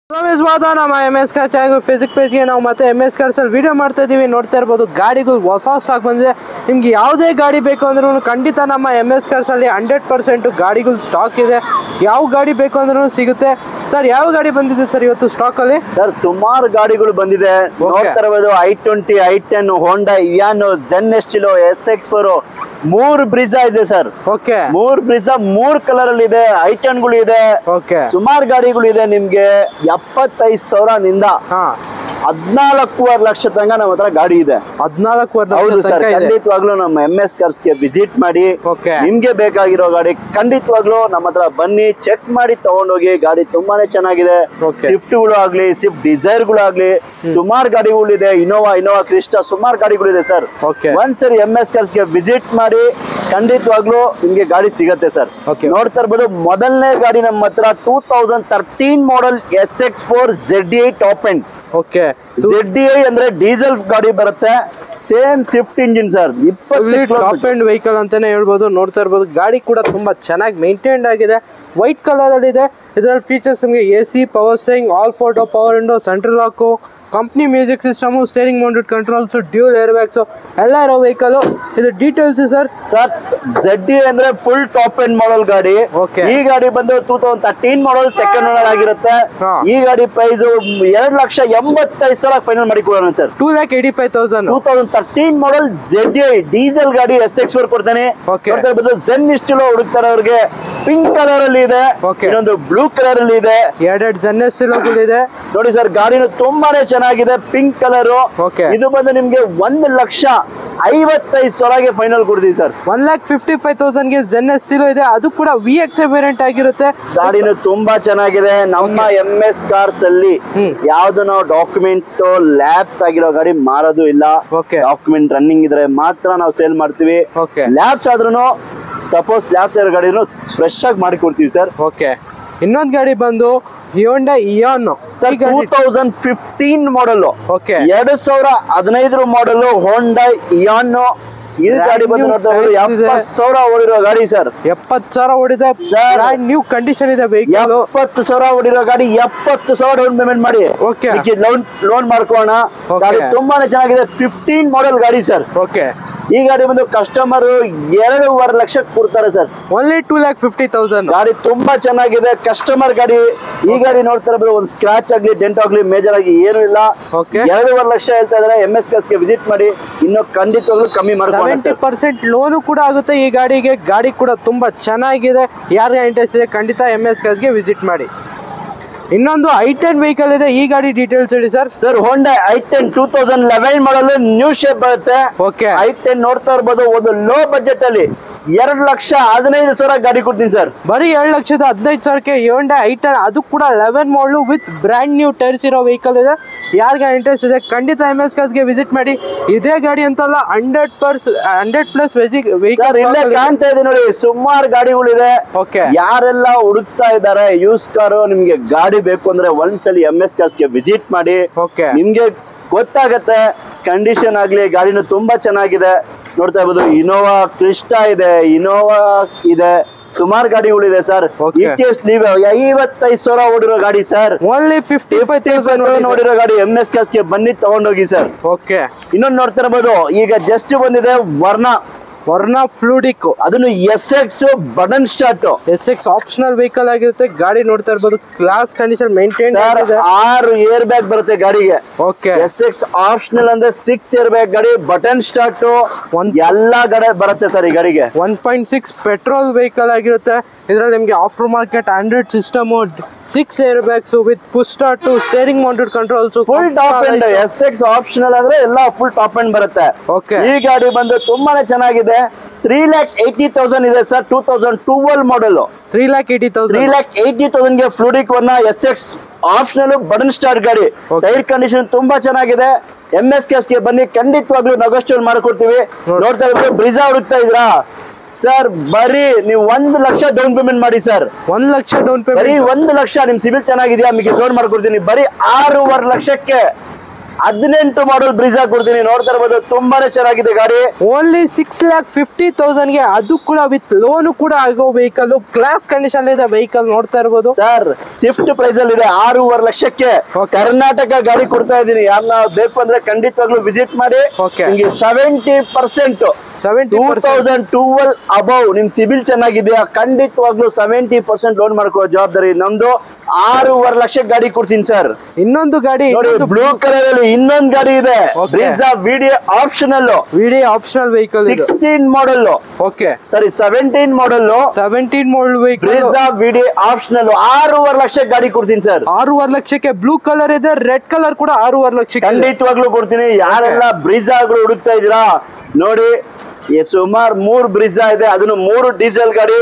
ಸ್ವಾಗತ ನಮ್ಮ MS car channel Facebook ಪೇಜ್ಗೆ ನಾವು ಮತ್ತೆ MS ಕಾರ್ಸ್ ಅಲ್ಲಿ ವಿಡಿಯೋ ಮಾಡ್ತಾ ಇದೀವಿ. ನೋಡ್ತಾ ಇರಬಹುದು ಗಾಡಿಗಳು ಹೊಸ ಸ್ಟಾಕ್ ಬಂದಿದೆ. ನಿಮ್ಗೆ ಯಾವುದೇ ಗಾಡಿ ಬೇಕು ಅಂದ್ರೂ ಖಂಡಿತ ನಮ್ಮ MS ಕಾರ್ಸ್ ಅಲ್ಲಿ 100% ಗಾಡಿಗಳು ಸ್ಟಾಕ್ ಇದೆ. ಯಾವ ಗಾಡಿ ಬೇಕು ಅಂದ್ರೂ ಸಿಗುತ್ತೆ. ಸರ್ ಯಾವ ಗಾಡಿ ಬಂದಿದೆ ಸರ್ ಇವತ್ತು ಸ್ಟಾಕ್ ಅಲ್ಲಿ? ಸರ್ ಸುಮಾರು ಗಾಡಿಗಳು ಬಂದಿದೆ. ನೋಡ್ತಾ ಇರಬಹುದು i20, i10, ಹೋಂಡಾ ಇಯಾನೋ, ಜೆನ್ ಎಸ್ಟಿಲೋ, SX4 ಮೂರು ಬ್ರಿಜಾ ಇದೆ ಸರ್. ಓಕೆ, ಮೂರು ಬ್ರಿಜಾ 3 ಕಲರ್ ಅಲ್ಲಿ ಇದೆ. i10 ಗಳು ಇದೆ. ಓಕೆ, ಸುಮಾರು ಗಾಡಿಗಳು ಇದೆ. ನಿಮ್ಗೆ 75,000 14.5 ಲಕ್ಷ ತನಕ ನಮ್ಮ ಹತ್ರ ಗಾಡಿ ಇದೆ. 14.5 ಲಕ್ಷ ತನಕ ಇದೆ. ಖಂಡಿತವಾಗ್ಲೂ ನಮ್ಮ MS ಕಾರ್ಸ್ ಗೆ ವಿಸಿಟ್ ಮಾಡಿ. ನಿಮ್ಗೆ ಬೇಕಾಗಿರೋ ಗಾಡಿ ಖಂಡಿತವಾಗ್ಲೂ ನಮ್ಮ ಹತ್ರ ಬನ್ನಿ, ಚೆಕ್ ಮಾಡಿ ತಗೊಂಡೋಗಿ. ಗಾಡಿ ತುಂಬಾನೇ ಚೆನ್ನಾಗಿದೆ. ಸ್ವಿಫ್ಟ್ ಗಳು ಆಗ್ಲಿ, ಸ್ವಿಫ್ಟ್ ಡಿಸೈರ್ ಗಳು ಆಗ್ಲಿ, ಸುಮಾರು ಗಾಡಿಗಳು ಇದೆ. ಇನೋವಾ ಕ್ರಿಸ್ಟಾ ಸುಮಾರು ಗಾಡಿಗಳು ಇದೆ ಸರ್. ಒಂದ್ಸರಿ MS ಕಾರ್ಸ್ ಗೆ ವಿಸಿಟ್ ಮಾಡಿ, ಖಂಡಿತವಾಗ್ಲೂ ನಿಮ್ಗೆ ಗಾಡಿ ಸಿಗತ್ತೆ ಸರ್. ನೋಡ್ತಾ ಇರ್ಬೋದು ಮೊದಲನೇ ಗಾಡಿ ನಮ್ಮ ಹತ್ರ 2013 model SX4 ZDI top end. Okay, ZDI ಅಂದ್ರೆ ಡೀಸೆಲ್ ಗಾಡಿ ಬರುತ್ತೆ. Same Swift engine sir. Top end vehicle ಅಂತಾನೆ ಹೇಳ್ಬೋದು. ನೋಡ್ತಾ ಇರ್ಬೋದು ಗಾಡಿ ಕೂಡ ತುಂಬಾ ಚೆನ್ನಾಗಿ ಮೇಂಟೈನ್ಡ್ ಆಗಿದೆ. ವೈಟ್ ಕಲರ್ ಅಲ್ಲಿ ಇದೆ. ಇದರಲ್ಲಿ ಫೀಚರ್ಸ್ ನಿಮಗೆ AC, power steering, all photo, power window, central lock, company music system, steering mounted controls, dual air bags ಎಲ್ಲ ಇರೋ ವೆಹಿಕಲ್. ಇದು ಡೀಟೇಲ್ಸ್ ಸರ್. ZDI ಅಂದ್ರೆ ಫುಲ್ ಟಾಪ್ ಎಂಡ್ ಮಾಡೆಲ್ ಗಾಡಿ. ಈ ಗಾಡಿ ಬಂದು 2013 ಮಾಡೆಲ್ ಸೆಕೆಂಡ್ ಓನರ್ ಆಗಿರುತ್ತೆ. ಈ ಗಾಡಿ ಪ್ರೈಸ್ 2,85,000 ಫೈನಲ್ ಮಾಡಿ ಕೊಡೋಣ ಸರ್. 2,85,000. 2013 ಮಾಡೆಲ್ ZDI ಡೀಸೆಲ್ ಗಾಡಿ SX4 ಕೊಡ್ತಾನೆ. ಜೆನ್ ಎಸ್ಟಿಲೋ ಹುಡುಕ್ತಾರೆ ಅವ್ರಿಗೆ. ಪಿಂಕ್ ಕಲರ್ ಅಲ್ಲಿ ಇದೆ, ಇನ್ನೊಂದು ಬ್ಲೂ ಕಲರ್ ಅಲ್ಲಿ ಇದೆ. ಎರಡು ಜೆನ್ ಎಸ್ಟಿಲೋ ಇದೆ ನೋಡಿ ಸರ್. ಗಾಡಿನ ತುಂಬಾನೇ ಚೆನ್ನಾಗಿದೆ. Pink colour. ಇದು ಬಂದು ನಿಮ್ಗೆ 1,55,000 ಫೈನಲ್ ಕೊಡ್ತೀವಿ ಸರ್. 1,55,000 ಜೆನ್ ಎಸ್ಟಿಲೋ ಇದೆ. ಅದು ಕೂಡ VXI ವೇರಿಯಂಟ್ ಆಗಿರುತ್ತೆ. ಗಾಡಿನ ತುಂಬಾ ಚೆನ್ನಾಗಿದೆ. ನಮ್ಮ MS ಕಾರ್ಸ್ ಅಲ್ಲಿ ಯಾವ್ದು ನಾವು ಡಾಕ್ಯುಮೆಂಟ್ ಲ್ಯಾಬ್ಸ್ ಆಗಿರೋ ಗಾಡಿ ಮಾರೋದು ಇಲ್ಲ. ಡಾಕ್ಯುಮೆಂಟ್ ರನ್ನಿಂಗ್ ಇದ್ರೆ ಮಾತ್ರ ನಾವು ಸೇಲ್ ಮಾಡ್ತೀವಿ. ಲ್ಯಾಬ್ಸ್ ಆದ್ರೂ ಸಪೋಸ್ ಲ್ಯಾಬ್ಸ್ ಇರೋ ಗಾಡಿನೂ ಫ್ರೆಶ್ ಆಗಿ ಮಾಡಿ ಕೊಡ್ತೀವಿ ಸರ್. ಓಕೆ, ಇನ್ನೊಂದು ಗಾಡಿ ಬಂದು Hyundai Ioniq 2015 model. 2015 model Hyundai Ioniq. ಈ ಗಾಡಿ ಬಂದು ನೋಡ್ತಾ ಇರೋದು 70,000 ಓಡಿರೋ ಗಾಡಿ ಸರ್. 70,000 ಓಡಿದೆ. ನ್ಯೂ ಕಂಡೀಷನ್ ಇದೆ ವೆಹಿಕಲ್. 70,000 ಓಡಿರೋ ಗಾಡಿ. 70,000 ಡೌನ್ ಪೇಮೆಂಟ್ ಮಾಡಿ ಲೋನ್ ಮಾಡ್ಕೋಣ. ಗಾಡಿ ತುಂಬಾನೇ ಚೆನ್ನಾಗಿದೆ. 15 ಮಾಡೆಲ್ ಗಾಡಿ ಸರ್. ಈ ಗಾಡಿ ಬಂದು ಕಸ್ಟಮರ್ 2.5 ಲಕ್ಷ ಕೊಡ್ತಾರೆ ಸರ್. ಓನ್ಲಿ 2,50,000. ಗಾಡಿ ತುಂಬಾ ಚೆನ್ನಾಗಿದೆ. ಕಸ್ಟಮರ್ ಗಾಡಿ. ಈ ಗಾಡಿ ನೋಡ್ತಾ ಇರೋದು ಒಂದು ಸ್ಕ್ರಾಚ್ ಆಗ್ಲಿ, ಡೆಂಟ್ ಆಗ್ಲಿ ಮೇಜರ್ ಆಗಿ ಏನು ಇಲ್ಲ. 2.5 ಲಕ್ಷ ಹೇಳ್ತಾ ಇದಾರೆ. MS ಕಾರ್ಸ್ ಗೆ ವಿಸಿಟ್ ಮಾಡಿ, ಇನ್ನು ಖಂಡಿತವಾಗ್ಲೂ ಕಮ್ಮಿ ಮಾಡ್ಕೊಂಡು 70% ಲೋನು ಕೂಡ ಆಗುತ್ತೆ ಈ ಗಾಡಿಗೆ. ಗಾಡಿ ಕೂಡ ತುಂಬಾ ಚೆನ್ನಾಗಿದೆ. ಯಾರಿಗೆ ಇಂಟ್ರೆಸ್ಟ್ ಇದೆ ಖಂಡಿತ MS ಕಾರ್ಸ್ ಗೆ ವಿಸಿಟ್ ಮಾಡಿ. ಇನ್ನೊಂದು i10 ವೆಹಿಕಲ್ ಇದೆ. ಈ ಗಾಡಿ ಡೀಟೇಲ್ಸ್ ಹೇಳಿ ಸರ್. Hyundai i10 2011 ಮಾಡಲು ನ್ಯೂ ಶೇಪ್ ಬರುತ್ತೆ. i10 ನೋಡ್ತಾ ಇರಬಹುದು. ಒಂದು ಲೋ ಬಜೆಟ್ ಅಲ್ಲಿ 2,15,000 ಗಾಡಿ ಕೊಡ್ತೀನಿ ಸರ್. ಬರೀ 2,15,000ಕ್ಕೆ Hyundai i10. ಅದು ಕೂಡ 11 ಮಾಡಲು ವಿತ್ ಬ್ರ್ಯಾಂಡ್ ನ್ಯೂ ಟೈರ್ಸ್ ಇರೋ ವೆಹಿಕಲ್ ಇದೆ. ಯಾರಿಗೆ ಇಂಟ್ರೆಸ್ಟ್ ಇದೆ ಖಂಡಿತ MS ಕಾರ್ಸ್ ಗೆ ವಿಸಿಟ್ ಮಾಡಿ. ಇದೇ ಗಾಡಿ ಅಂತಲ್ಲ, 100+ ವೆಹಿಕಲ್ ಇಲ್ಲೇ ಕಾಣ್ತಾ ಇದೆ ನೋಡಿ. ಸುಮಾರು ಗಾಡಿಗಳಿದೆ. ಯಾರೆಲ್ಲ ಹುಡುಕ್ತಾ ಇದ್ದಾರೆ ಯೂಸ್ ಕಾರು, ನಿಮ್ಗೆ ಗಾಡಿ ಬೇಕು ಅಂದ್ರೆ ಒಂದ್ಸಲಿ MS ಕಾರ್ಸ್ ಗೆ ವಿಸಿಟ್ ಮಾಡಿ. ನಿಮ್ಗೆ ಗೊತ್ತಾಗತ್ತೆ ಕಂಡೀಷನ್ ಆಗ್ಲಿ. ಗಾಡಿನೂ ತುಂಬಾ ಚೆನ್ನಾಗಿದೆ. ನೋಡ್ತಾ ಇರ್ಬೋದು. ಇನೋವಾ ಕ್ರಿಸ್ಟಾ ಇದೆ, ಸುಮಾರು ಗಾಡಿಗಳಿದೆ ಸರ್. 55,000 ಓಡಿರೋ ಗಾಡಿ ಸರ್. ಓನ್ಲಿ 55,000 ನೋಡಿರೋ ಗಾಡಿ. MS ಕಾರ್ಸ್ ಗೆ ಬನ್ನಿ ತಗೊಂಡೋಗಿ ಸರ್. ಇನ್ನೊಂದು ನೋಡ್ತಾ ಇರಬಹುದು. ಈಗ ಜಸ್ಟ್ ಬಂದಿದೆ ವರ್ನಾ ಫ್ಲೂಡಿಕ್. ಅದನ್ನು SX button start. SX optional vehicle ಆಗಿರುತ್ತೆ. ಗಾಡಿ ನೋಡ್ತಾ ಇರಬಹುದು. ಕ್ಲಾಸ್ ಕಂಡೀಷನ್ ಮೇಂಟೈನ್ ಆಗಿದೆ. 6 ಏರ್ ಬ್ಯಾಗ್ ಬರುತ್ತೆ ಗಾಡಿಗೆ. SX ಆಪ್ಷನಲ್ ಅಂದ್ರೆ 6 ಏರ್ ಬ್ಯಾಗ್ ಗಾಡಿ. ಬಟನ್ ಸ್ಟಾರ್ಟ್ ಎಲ್ಲಾ ಗಾಡಿ ಬರುತ್ತೆ ಸರ್ ಈ ಗಾಡಿಗೆ. 1.6 ಪೆಟ್ರೋಲ್ ವೆಹಿಕಲ್ ಆಗಿರುತ್ತೆ. ಇದರಲ್ಲಿ ನಿಮಗೆ after market Android system, 6 air bags with push start, steering mounted controls, full top end. SX optional ಅಂದ್ರೆ ಎಲ್ಲ ಫುಲ್ ಟಾಪ್ ಎಂಡ್ ಬರುತ್ತೆ. ಈ ಗಾಡಿ ಬಂದು ತುಂಬಾನೇ ಚೆನ್ನಾಗಿದೆ. 3,80,000 ಇದೆ ಸರ್. 2012 ಮಾಡೆಲ್. 3,80,000 ಗೆ fluidic SX optional button start ಗಾಡಿ. ಟೈರ್ ಕಂಡೀಷನ್ ತುಂಬಾ ಚೆನ್ನಾಗಿದೆ. MS ಕಾರ್ಸ್ ಗೆ ಬನ್ನಿ, ಖಂಡಿತವಾಗ್ಲೂ ನೆಗೋಷಿಯೇಟ್ ಮಾಡ್ಕೊಡ್ತೀವಿ. ನೋಡ್ತಾ ಇದ್ರೆ ಬ್ರಿಜಾ ಹುಡುಕ್ತಾ ಇದ್ರಾ ಸರ್? ಬರೀ ನೀವು 1 ಲಕ್ಷ ಡೌನ್ ಪೇಮೆಂಟ್ ಮಾಡಿ ಸರ್. 1 lakh down payment. ಬರೀ 1 ಲಕ್ಷ. ನಿಮ್ ಸಿಬಿಲ್ ಚೆನ್ನಾಗಿದೆಯಾ, ನಿಮಗೆ ಲೋನ್ ಮಾಡ್ಕೊಡ್ತೀನಿ. ಬರೀ 6.5 ಲಕ್ಷಕ್ಕೆ 18 ಮಾಡಲ್ ಬ್ರೀಜಾ ಕೊಡ್ತೀನಿ, ನೋಡ್ತಾ ಇರ್ಬೋದು ತುಂಬಾನೇ ಚೆನ್ನಾಗಿದೆ ಗಾಡಿ. ಓನ್ಲಿ 6,50,000 ಗೆ, ಅದು ಕೂಡ ವಿತ್ ಲೋನ್ ಕೂಡ ಆಗೋ ವೆಹಿಕಲ್, ಕ್ಲಾಸ್ ಕಂಡೀಷನ್ ಇದೆ ವೆಹಿಕಲ್ ನೋಡ್ತಾ ಇರ್ಬೋದು ಸರ್. ಸ್ವಿಫ್ಟ್ ಪ್ರೈಸ್ ಅಲ್ಲಿ ಇದೆ 6.5 ಲಕ್ಷಕ್ಕೆ ಕರ್ನಾಟಕ ಗಾಡಿ ಕೊಡ್ತಾ ಇದೀನಿ. ಯಾರನ್ನ ಬೇಕು ಅಂದ್ರೆ ಖಂಡಿತವಾಗ್ಲೂ ವಿಸಿಟ್ ಮಾಡಿ. ನಿಮ್ಗೆ 70% 2012 ಅಬೌವ್ ನಿಮ್ ಸಿಬಿಲ್ ಚೆನ್ನಾಗಿದೆಯಾ, ಖಂಡಿತವಾಗ್ಲೂ 70% ಲೋನ್ ಮಾಡ್ಕೊಳ್ಳೋ ಜವಾಬ್ದಾರಿ ನಮ್ದು. 6.5 ಲಕ್ಷಕ್ಕೆ ಗಾಡಿ ಕೊಡ್ತೀನಿ ಸರ್. ಇನ್ನೊಂದು ಗಾಡಿ ಬ್ಲೂ ಕಲರ್ ಅಲ್ಲಿ ಇನ್ನೊಂದು ಗಾಡಿ ಇದೆ, ಬ್ರೀಜಾ ವಿಡಿಯೋ ಆಪ್ಷನಲ್ ವೆಹಿಕಲ್, 16 ಮಾಡಲ್. ಓಕೆ ಸರಿ 17 ಮಾಡಲ್ ವೆಹಿಕಲ್, ಬ್ರೀಜಾ ವಿಡಿಯೋ ಆಪ್ಷನಲ್ 6.5 ಲಕ್ಷಕ್ಕೆ ಗಾಡಿ ಕೊಡ್ತೀನಿ ಸರ್. 6.5 ಲಕ್ಷಕ್ಕೆ ಬ್ಲೂ ಕಲರ್ ಇದೆ, ರೆಡ್ ಕಲರ್ ಕೂಡ 6.5 ಲಕ್ಷಕ್ಕೆ ಖಂಡಿತವಾಗ್ಲೂ ಕೊಡ್ತೀನಿ. ಯಾರೆಲ್ಲ ಬ್ರೀಜಾಗಳು ಹುಡುಕ್ತಾ ಇದೀರಾ ನೋಡಿ, ಸುಮಾರು 3 ಬ್ರೀಜಾ ಇದೆ, ಅದನ್ನು 3 ಡೀಸೆಲ್ ಗಾಡಿ.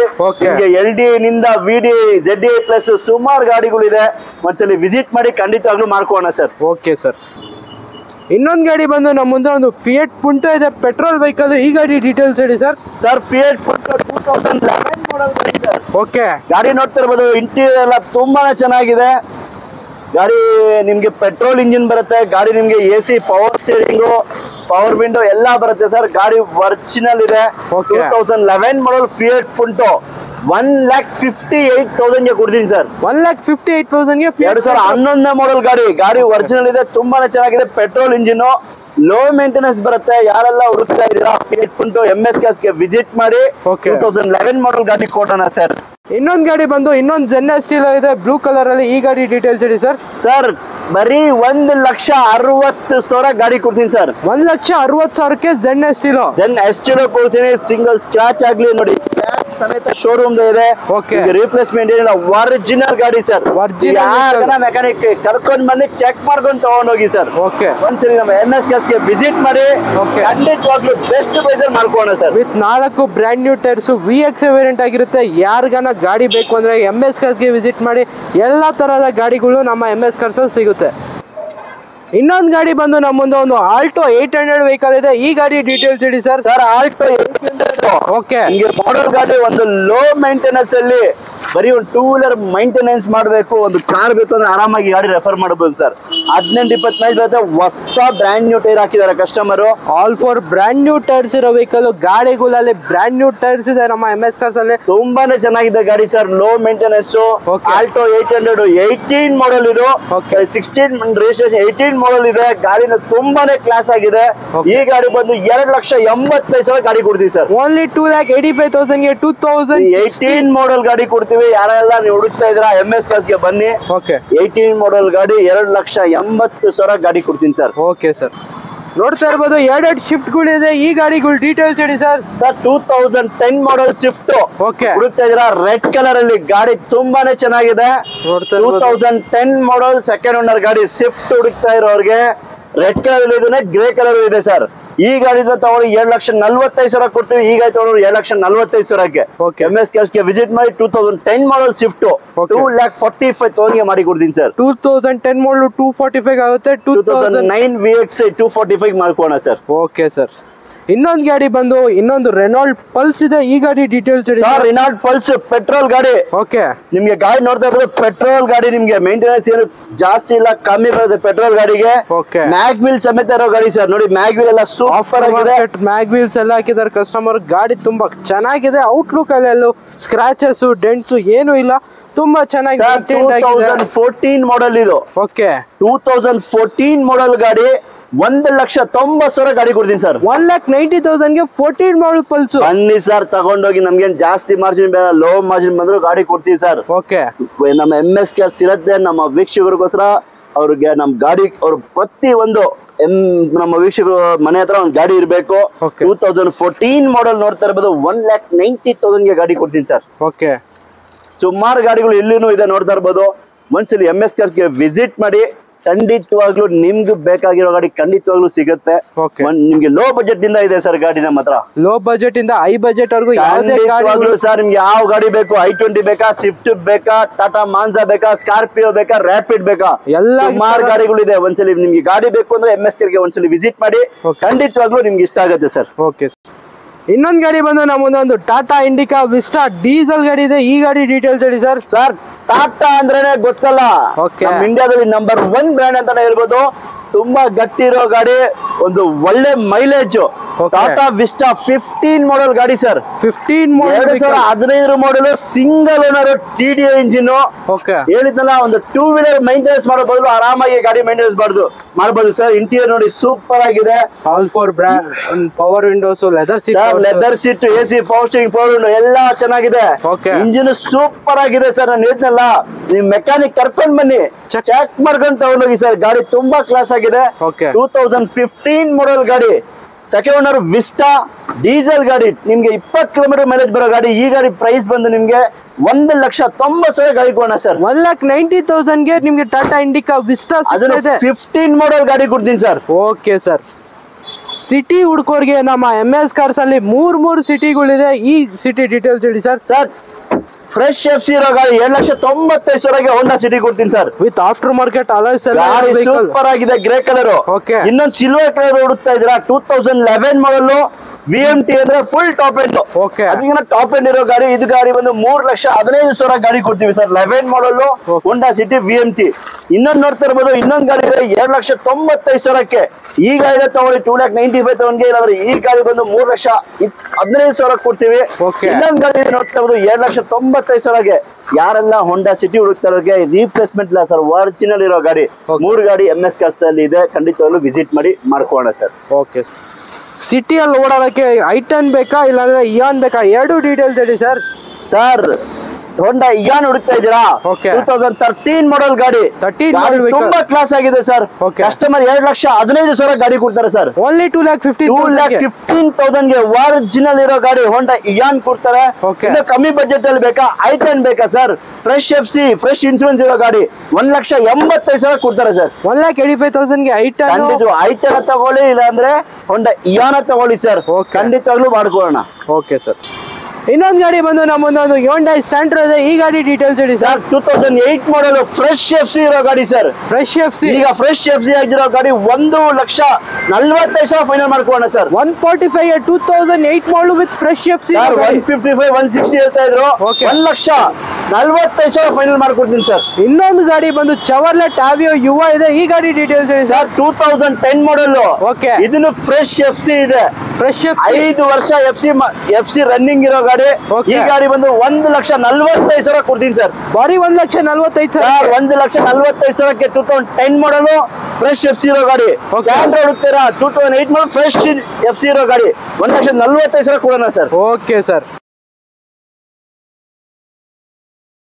LD ನಿಂದ VD ZD ಪ್ಲಸ್ ಸುಮಾರು ಗಾಡಿಗಳಿದೆ. ಒಂದ್ಸಲಿ ವಿಸಿಟ್ ಮಾಡಿ, ಖಂಡಿತವಾಗ್ಲೂ ಮಾಡ್ಕೋಣ ಸರ್. Okay sir. ಇನ್ನೊಂದು ಗಾಡಿ ಬಂದು ನಮ್ಮ ಮುಂದೆ ಒಂದು ಫಿಯಟ್ ಪುಂಟೋ ಇದೆ, ಪೆಟ್ರೋಲ್ ವೆಹಿಕಲ್. ಈ ಗಾಡಿ ಡೀಟೇಲ್ಸ್ ಹೇಳಿ ಸರ್. ಸರ್ ಫಿಯಟ್ ಪುಂಟೋ 2011 ಮಾಡಲ್ ಗಾಡಿ ಸರ್. ಓಕೆ, ಗಾಡಿ ನೋಡ್ತಾ ಇರ್ಬೋದು, ಇಂಟೀರಿಯರ್ ಎಲ್ಲ ತುಂಬಾನೇ ಚೆನ್ನಾಗಿದೆ. ಗಾಡಿ ನಿಮ್ಗೆ ಪೆಟ್ರೋಲ್ ಇಂಜಿನ್ ಬರುತ್ತೆ, ಗಾಡಿ ನಿಮ್ಗೆ AC power steering, power window ಎಲ್ಲ ಬರುತ್ತೆ ಸರ್. ಗಾಡಿ ಒರಿಜಿನಲ್ ಇದೆ. 2011 ಮಾಡಲ್ ಫಿಯಟ್ ಪುಂಟೋ 1,58,000 ಗೆ ಕೊಡ್ತೀನಿ ಸರ್. 1,58,000 ಗೆ 2011 ಮಾಡಲ್ ಗಾಡಿ ಒರಿಜಿನಲ್ ಇದೆ, ತುಂಬಾನೇ ಚೆನ್ನಾಗಿದೆ. ಪೆಟ್ರೋಲ್ ಇಂಜಿನ್, ಲೋ ಮೇಂಟೆನೆನ್ಸ್ ಬರುತ್ತೆ. ಯಾರೆಲ್ಲ ಹುಡುಕ್ತಾ ಇದೀರಾ ಫಿಯಟ್ ಪುಂಟೋ MS ಕ್ಲಾಸ್ ಗೆ ವಿಸಿಟ್ ಮಾಡಿ. 2011 ಮಾಡಲ್ ಗಾಡಿ ಕೊಡೋಣ ಸರ್. ಇನ್ನೊಂದು ಗಾಡಿ ಬಂದು ಇನ್ನೊಂದು ZN ST ಇದೆ ಬ್ಲೂ ಕಲರ್ ಅಲ್ಲಿ. ಈ ಗಾಡಿ ಡೀಟೇಲ್ಸ್ ಹೇಳಿ ಸರ್. ಸರ್ ಬರೀ 1,60,000 ಗಾಡಿ ಕೊಡ್ತೀನಿ ಸರ್. 1,60,000ಕ್ಕೆ ZN ST ಕೊಡ್ತೀನಿ. ಸಿಂಗಲ್ ಸ್ಕ್ರಾಚ್ ಆಗ್ಲಿ ನೋಡಿ, ಸಮೇತ ಶೋರೂಮ್ ಇದೆ. ರಿಪ್ಲೇಸ್ಮೆಂಟ್ ಏನಿಲ್ಲ, ಒರಿಜಿನಲ್ ಗಾಡಿ ಸರ್. ಮೆಕ್ಯಾನಿಕ್ ಕರ್ಕೊಂಡ್ ಬಂದು ಚೆಕ್ ಮಾಡ್ಕೊಂಡು ತಗೊಂಡೋಗಿ ಸರ್. ಒಂದ್ಸರಿ ನಮ್ಮ MS ಕ್ಲಾಸ್ ಗೆ ವಿಸಿಟ್ ಮಾಡಿ, ಖಂಡಿತವಾಗ್ಲೂ ಬೆಸ್ಟ್ ಪ್ರೈಸ್ ಅಲ್ಲಿ ಮಾಡ್ಕೋಣ sir. With 4 brand new tyres, VX variant ಆಗಿರುತ್ತೆ. ಯಾರಿಗಾನ ಗಾಡಿ ಬೇಕು ಅಂದ್ರೆ MS ಕಾರ್ಸ್ ಗೆ ವಿಸಿಟ್ ಮಾಡಿ, ಎಲ್ಲಾ ತರಹದ ಗಾಡಿಗಳು ನಮ್ಮ MS ಕಾರ್ಸ್ ಅಲ್ಲಿ ಸಿಗುತ್ತೆ. ಇನ್ನೊಂದು ಗಾಡಿ ಬಂದು ನಮ್ಮ ಮುಂದೆ ಒಂದು ಆಲ್ಟೋ 800 ವೆಹಿಕಲ್ ಇದೆ. ಈ ಗಾಡಿ ಡೀಟೇಲ್ಸ್ ಹೇಳಿ ಸರ್. ಸರ್ ಆಲ್ಟೋ 800 ಓಕೆ, ಮಾಡಲ್ ಗಾಡಿ, ಒಂದು ಲೋ ಮೇಂಟೆನೆನ್ಸ್ ಅಲ್ಲಿ, ಬರೀ ಒಂದು 2 ವೀಲರ್ ಮೈಂಟೆನೆನ್ಸ್ ಮಾಡಬೇಕು, ಒಂದು ಕಾರ್ ಬೇಕು ಅಂದ್ರೆ ಆರಾಮಾಗಿ ಗಾಡಿ ರೆಫರ್ ಮಾಡಬಹುದು ಸರ್. 18-20 ಮೈಲ್ ಬರುತ್ತೆ. ಹೊಸ ಬ್ರ್ಯಾಂಡ್ ನ್ಯೂ ಟೈರ್ ಹಾಕಿದ್ದಾರೆ customer. All for brand new tyres ಇರೋ ವೆಹಿಕಲ್. ಗಾಡಿಗಳಲ್ಲಿ ಬ್ರ್ಯಾಂಡ್ ನ್ಯೂ ಟೈರ್ಸ್ ಇದೆ ನಮ್ಮ MS ಕಾರ್ಸ್ ಅಲ್ಲಿ. ತುಂಬಾನೇ ಚೆನ್ನಾಗಿದೆ ಗಾಡಿ ಸರ್, ಲೋ ಮೇಂಟೆನೆನ್ಸ್. ಆಲ್ಟೋ 800 18 ಮಾಡಲ್ ಇದು, 16 ರಿಜಿಸ್ಟ್ರೇಷನ್ 18 ಮಾಡಲ್ ಇದೆ. ಗಾಡಿನ ತುಂಬಾನೇ ಕ್ಲಾಸ್ ಆಗಿದೆ. ಈ ಗಾಡಿ ಬಂದು 2,85,000 ಗಾಡಿ ಕೊಡ್ತೀವಿ ಸರ್. ಓನ್ಲಿ 2,85,000 ಗೆ 2018 ಮಾಡಲ್ ಗಾಡಿ ಕೊಡ್ತೀವಿ. ಯಾರೆಲ್ಲ ನೀವು ಹುಡುಕ್ತಾ ಇದ್ದೀರಾ MS ಕ್ಲಾಸ್ ಗೆ ಬನ್ನಿ. 18 ಮಾಡಲ್ ಗಾಡಿ 2,80,000 ಗಾಡಿ ಕೊಡ್ತೀನಿ ಸರ್. Okay sir. ನೋಡ್ತಾ ಇರ್ಬೋದು 2 ಶಿಫ್ಟ್ ಗಳಿದೆ. ಈ ಗಾಡಿಗಳು ಡೀಟೇಲ್ಸ್ ಹೇಳಿ ಸರ್. ಸರ್ 2010 ಮಾಡಲ್ ಶಿಫ್ಟ್ ಹುಡುಕ್ತಾ ಇದ್ದೀರಾ, ರೆಡ್ ಕಲರ್ ಅಲ್ಲಿ ಗಾಡಿ ತುಂಬಾನೇ ಚೆನ್ನಾಗಿದೆ. 2010 ಮಾಡಲ್ ಸೆಕೆಂಡ್ ಓನರ್ ಗಾಡಿ ಶಿಫ್ಟ್ ಹುಡುಕ್ತಾ ಇರೋರಿಗೆ ರೆಡ್ ಕಲರ್ ಇದೆ, ಗ್ರೇ ಕಲರ್ ಇದೆ ಸರ್. ಈ ಗಾಡಿ ತಗೊಳ್ಳಿ 2,45,000 ಕೊಡ್ತೀವಿ. ಈ ಗಾಡಿ ತಗೊಂಡ್ರು 2,45,000ಕ್ಕೆ MS ಕ್ಲಾಸ್ ಗೆ ವಿಸಿಟ್ ಮಾಡಿ. 2010 ಮಾಡಲ್ ಶಿಫ್ಟ್ 2,45,000 ಮಾಡಿ ಕೊಡ್ತೀನಿ ಸರ್. 2010 ಮಾಡಲ್ 245 ಆಗುತ್ತೆ. 2009 VX 245 ಮಾಡ್ಕೋಣ ಸರ್. Okay sir. ಇನ್ನೊಂದು ಗಾಡಿ ಬಂದು ಇನ್ನೊಂದು ರೆನಾಲ್ಡ್ ಪಲ್ಸ್ ಇದೆ. ಈ ಗಾಡಿ ಡೀಟೇಲ್ಸ್ ಹೇಳಿ ಸರ್. ರೆನಾಲ್ಡ್ ಪಲ್ಸ್ ಪೆಟ್ರೋಲ್ ಗಾಡಿ. ಓಕೆ, ನಿಮ್ಗೆ ಗಾಡಿ ನೋಡ್ತಾ ಇರೋದು ಪೆಟ್ರೋಲ್ ಗಾಡಿ. ನಿಮ್ಗೆ ಮೇಂಟೆನೆನ್ಸ್ ಏನು ಜಾಸ್ತಿ ಇಲ್ಲ, ಕಮ್ಮಿ ಬರುತ್ತೆ ಪೆಟ್ರೋಲ್ ಗಾಡಿಗೆ. ಮ್ಯಾಗ್ ವೀಲ್ ಸಮೇತ ಇರೋ ಗಾಡಿ ಸರ್. ನೋಡಿ ಮ್ಯಾಗ್ ವೀಲ್ ಎಲ್ಲ ಸೂಪರ್ ಆಗಿದೆ. ಮ್ಯಾಗ್ ವೀಲ್ಸ್ ಎಲ್ಲ ಹಾಕಿದ್ದಾರೆ ಕಸ್ಟಮರ್. ಗಾಡಿ ತುಂಬಾ ಚೆನ್ನಾಗಿದೆ. ಔಟ್ಲುಕ್ ಅಲ್ಲೆಲ್ಲೂ ಸ್ಕ್ರಾಚಸ್ ಡೆಂಟ್ಸ್ ಏನು ಇಲ್ಲ, ತುಂಬಾ ಚೆನ್ನಾಗಿ 2014 ಮಾಡಲ್ ಇದು. ಓಕೆ, 2014 ಮಾಡಲ್ ಗಾಡಿ 1,90,000 ಗಾಡಿ ಕೊಡ್ತೀನಿ ಸರ್. 1,90,000 ಗೆ 14 ಮಾಡಲ್ ಪಲ್ಸ್. ಬನ್ನಿ ಸರ್, ತಗೊಂಡೋಗಿ. ನಮ್ಗೇನ್ ಜಾಸ್ತಿ ಮಾರ್ಜಿನ್ ಬೇಡ, ಲೋ ಮಾರ್ಜಿನ್ ಬಂದ್ರು ಗಾಡಿ ಕೊಡ್ತೀವಿ ಸರ್. ಓಕೆ, ನಮ್ಮ MS ಕ್ಲಾಸ್ ಇರುತ್ತೆ. ನಮ್ಮ ವೀಕ್ಷಕರಿಗೋಸ್ಕರ ಅವ್ರಿಗೆ ನಮ್ ಗಾಡಿ, ಅವ್ರು ಪ್ರತಿ ಒಂದು ನಮ್ಮ ವೀಕ್ಷಕರು ಮನೆ ಹತ್ರ ಒಂದು ಗಾಡಿ ಇರಬೇಕು. 2014 ಮಾಡಲ್ ನೋಡ್ತಾ ಇರ್ಬೋದು. 1,90,000 ಗೆ ಗಾಡಿ ಕೊಡ್ತೀನಿ ಸರ್. ಓಕೆ, ಸುಮಾರು ಗಾಡಿಗಳು ಇಲ್ಲಿನೂ ಇದೆ ನೋಡ್ತಾ ಇರ್ಬೋದು. ಒಂದ್ಸಲಿ MS ಕ್ಲಾಸ್ ಗೆ ವಿಸಿಟ್ ಮಾಡಿ. ಖಂಡಿತವಾಗ್ಲೂ ನಿಮ್ಗೆ ಬೇಕಾಗಿರೋ ಗಾಡಿ ಖಂಡಿತವಾಗ್ಲೂ ಸಿಗುತ್ತೆ. ನಿಮ್ಗೆ ಲೋ ಬಜೆಟ್ ಇಂದ ಇದೆ ಸರ್ ಗಾಡಿ ನಮ್ಮ ಹತ್ರ. ಲೋ ಬಜೆಟ್ ಇಂದ ಹೈ ಬಜೆಟ್ ವರ್ಗು ಸರ್. ನಿಮ್ಗೆ ಯಾವ ಗಾಡಿ ಬೇಕು, i20 ಬೇಕಾ, ಸ್ವಿಫ್ಟ್ ಬೇಕಾ, ಟಾಟಾ ಮಾನ್ಸಾ ಬೇಕಾ, ಸ್ಕಾರ್ಪಿಯೋ ಬೇಕಾ, ರ್ಯಾಪಿಡ್ ಬೇಕಾ, ಎಲ್ಲ ಸುಮಾರು ಗಾಡಿಗಳು ಇದೆ. ಒಂದ್ಸಲಿ ನಿಮ್ಗೆ ಗಾಡಿ ಬೇಕು ಅಂದ್ರೆ MS ಗೆ ಒಂದ್ಸಲಿ ವಿಸಿಟ್ ಮಾಡಿ. ಖಂಡಿತವಾಗ್ಲೂ ನಿಮ್ಗೆ ಇಷ್ಟ ಆಗುತ್ತೆ ಸರ್. ಓಕೆ. ಇನ್ನೊಂದು ಗಾಡಿ ಬಂದು ನಮ್ಮೊಂದು ಒಂದು ಟಾಟಾ ಇಂಡಿಕಾ ವಿಸ್ಟಾ ಡೀಸೆಲ್ ಗಾಡಿ ಇದೆ. ಈ ಗಾಡಿ ಡೀಟೇಲ್ಸ್ ಹೇಳಿ ಸರ್. ಸರ್ ಟಾಟಾ ಅಂದ್ರೇನೆ ಗೊತ್ತಲ್ಲ, ಇಂಡಿಯಾದಲ್ಲಿ ನಂಬರ್ 1 ಬ್ರ್ಯಾಂಡ್ ಅಂತಾನೆ ಹೇಳ್ಬೋದು. ತುಂಬಾ ಗಟ್ಟಿ ಇರೋ ಗಾಡಿ, ಒಂದು ಒಳ್ಳೆ ಮೈಲೇಜ್. ಟಾಟಾ ವಿಸ್ಟಾ 15 ಮಾಡೆಲ್ ಗಾಡಿ sir. 15 2015 model, single owner, TDI engine. ಹೇಳಿದ್ನಲ್ಲ, ಒಂದು 2 ವೀಲರ್ ಮೈಂಟೆನೆನ್ಸ್ ಮಾಡೋ ಬದಲು ಆರಾಮಾಗಿ ಗಾಡಿ ಮೈಂಟೆನೆನ್ಸ್ ಮಾಡಬಹುದು ಸರ್. ಇಂಟೀರಿಯರ್ ನೋಡಿ ಸೂಪರ್ ಆಗಿದೆ. All four brand, power Windows, leather seat, AC, power steering, power window ಎಲ್ಲ ಚೆನ್ನಾಗಿದೆ. ಇಂಜಿನ್ ಸೂಪರ್ ಆಗಿದೆ ಸರ್. ನಾನು ಹೇಳಿದ್ನಲ್ಲ, ನೀವು ಮೆಕ್ಯಾನಿಕ್ ಕರ್ಕೊಂಡ್ ಬನ್ನಿ, ಚೆಕ್ ಮಾಡ್ಕೊಂಡು ತಗೊಂಡೋಗಿ ಸರ್. ಗಾಡಿ ತುಂಬಾ ಕ್ಲಾಸ್ ಆಗಿದೆ. 2015 ಮಾಡೆಲ್ ಗಾಡಿ, ಸೆಕೆಂಡ್ ಓನರ್ ವಿಸ್ಟಾ ಡೀಸೆಲ್ ಗಾಡಿ. ನಿಮ್ಗೆ 20 ಕಿಲೋಮೀಟರ್ ಮೈಲೇಜ್ ಬರೋ ಗಾಡಿ. ಈ ಗಾಡಿ ಪ್ರೈಸ್ ಬಂದು ನಿಮ್ಗೆ 1,90,000 ಗಾಡಿ ಕೊಡೋಣ ಸರ್. 1,90,000 ನಿಮ್ಗೆ ಟಾಟಾ ಇಂಡಿಕಾ ವಿಸ್ಟಾ 15 ಮಾಡೆಲ್ ಗಾಡಿ ಕೊಡ್ತೀನಿ ಸರ್. Okay sir. ಸಿಟಿ ಹುಡ್ಕೋರ್ಗೆ ನಮ್ಮ MS ಕಾರ್ಸ್ ಅಲ್ಲಿ ಮೂರ್ ಸಿಟಿಗಳಿದೆ. ಈ ಸಿಟಿ ಡೀಟೇಲ್ಸ್ ಹೇಳಿ ಸರ್. ಸರ್, ಫ್ರೆಶ್ FC ಇರೋ ಗಾಡಿ 7,95,000 ಹೋಂಡಾ ಸಿಟಿ ಕೊಡ್ತೀನಿ sir. With after market alloys super ಆಗಿದೆ. ಗ್ರೇ ಕಲರ್, ಇನ್ನೊಂದು ಸಿಲ್ವರ್ ಕಲರ್ ಹುಡುಕ್ತಾ ಇದ್ದೀರಾ? 2011 ಮಾಡಲ್ VMT ಅಂದ್ರೆ ಫುಲ್ ಟಾಪ್ ಎಂಡ್. ಅದಕ್ಕಿಂತ ಟಾಪ್ ಎಂಡ್ ಇರೋ ಗಾಡಿ. ಇದು ಗಾಡಿ ಬಂದು 3,15,000 ಗಾಡಿ ಕೊಡ್ತೀವಿ ಸರ್. 11 ಮಾಡಲ್ ಹೋಂಡಾ ಸಿಟಿ VMT. ಇನ್ನೊಂದು ನೋಡ್ತಾ ಇರ್ಬೋದು, ಇನ್ನೊಂದು ಗಾಡಿ ಇದೆ 2,95,000. ಈ ಗಾಡಿ ತಗೊಳ್ಳಿ 2,95,000 ಇಲ್ಲಾಂದ್ರೆ ಈ ಗಾಡಿ ಬಂದು 3,15,000 ಕೊಡ್ತೀವಿ. ಇನ್ನೊಂದು ಗಾಡಿ ನೋಡ್ತಾ ಇರ್ಬೋದು 2,95,000. ಯಾರೆಲ್ಲ ಹೋಂಡಾ ಸಿಟಿ ಹುಡುಕ್ತಾರೋರಿಗೆ ರೀಪ್ಲೇಸ್ಮೆಂಟ್ ಇಲ್ಲ ಸರ್, ಒರಿಜಿನಲ್ ಇರೋ ಗಾಡಿ. 3 ಗಾಡಿ MS ಕಾರ್ಸ್ ಅಲ್ಲಿ ಇದೆ. ಖಂಡಿತವಾಗ್ಲೂ ವಿಸಿಟ್ ಮಾಡಿ ಮಾಡ್ಕೋಣ ಸರ್. ಓಕೆ. ಸಿಟಿಯಲ್ಲಿ ಓಡಾಡಕ್ಕೆ I10 ಬೇಕಾ ಇಲ್ಲಾಂದ್ರೆ ಇಯಾನ್ ಬೇಕಾ? 2 ಡೀಟೇಲ್ಸ್ ಹೇಳಿ ಸರ್. ಸರ್, ಹೋಂಡಾ ಇಯಾನ್ ಹುಡುಕ್ತಾ ಇದ್ದೀರಾ? 2013 ಮಾಡೆಲ್ ಗಾಡಿ. ತುಂಬಾ ಕ್ಲಾಸ್ ಆಗಿದೆ ಸರ್. ಕಸ್ಟಮರ್ 2,15,000 ಗಾಡಿ ಕೊಡ್ತಾರೆ ಸರ್. ಓನ್ಲಿ 2,15,000 ಒರಿಜಿನಲ್ ಇರೋ ಗಾಡಿ ಹೋಂಡಾ ಇಯಾನ್ ಕೊಡ್ತಾರೆ. ಕಮ್ಮಿ ಬಜೆಟ್ ಅಲ್ಲಿ ಬೇಕಾ? I10 ಬೇಕಾ sir? Fresh FC, fresh insurance ಇರೋ ಗಾಡಿ 1,85,000 ಕೊಡ್ತಾರೆ ಸರ್. 1,85,000 I10 ತಗೊಳ್ಳಿ, ಇಲ್ಲ ಅಂದ್ರೆ ಹೋಂಡಾ ಇಯಾನ್ ತಗೊಳ್ಳಿ ಸರ್. ಖಂಡಿತವಾಗ್ಲೂ ಮಾಡ್ಕೊಳ್ಳೋಣ. Okay sir. ಇನ್ನೊಂದು ಗಾಡಿ ಬಂದು ನಮ್ಮೊಂದು Hyundai Santro ಇದೆ. ಈ ಗಾಡಿ ಡೀಟೇಲ್ಸ್ ಹೇಳಿ ಸರ್. 2008 ಮಾಡಲ್ ಫ್ರೆಶ್ FC ಇರೋ ಗಾಡಿ ಸರ್. ಫ್ರೆಶ್ FC, ಈಗ ಫ್ರೆಶ್ FC ಆಗಿರೋ ಗಾಡಿ 1,45,000 ಫೈನಲ್ ಮಾಡ್ಕೊಳ್ಳೋಣ sir. 145 2008 model with fresh FC. 155 160 ಹೇಳ್ತಾ ಇದ್ರು. 1,45,000 ಫೈನಲ್ ಮಾಡ್ಕೊಡ್ತೀನಿ ಸರ್. ಇನ್ನೊಂದು ಗಾಡಿ ಬಂದು Chevrolet Aveo ಯುವ ಇದೆ. ಈ ಗಾಡಿ ಡೀಟೇಲ್ಸ್ ಹೇಳಿ ಸರ್. 2010 ಮಾಡಲ್. ಇದನ್ನು ಫ್ರೆಶ್ FC ಇದೆ. ಫ್ರೆಶ್ FC 5 ವರ್ಷ FC ರನ್ನಿಂಗ್ ಇರೋ ಗಾಡಿ. ಈ ಗಾಡಿ ಬಂದು 1,45,000 ಕೊಡ್ತೀನಿ ಸರ್. ಬಾರಿ 1,45,000. 1,45,000 2010 ಮಾಡಲ್ ಫ್ರೆಶ್ FC ಇರೋ ಗಾಡಿ. ಸ್ಯಾಂಟ್ರೋ ಹುಡುಕ್ತೀರಾ? 2008 ಮಾಡಲ್ ಫ್ರೆಶ್ FC ಇರೋ ಗಾಡಿ 1,45,000 ಕೊಡೋಣ ಸರ್. Okay sir.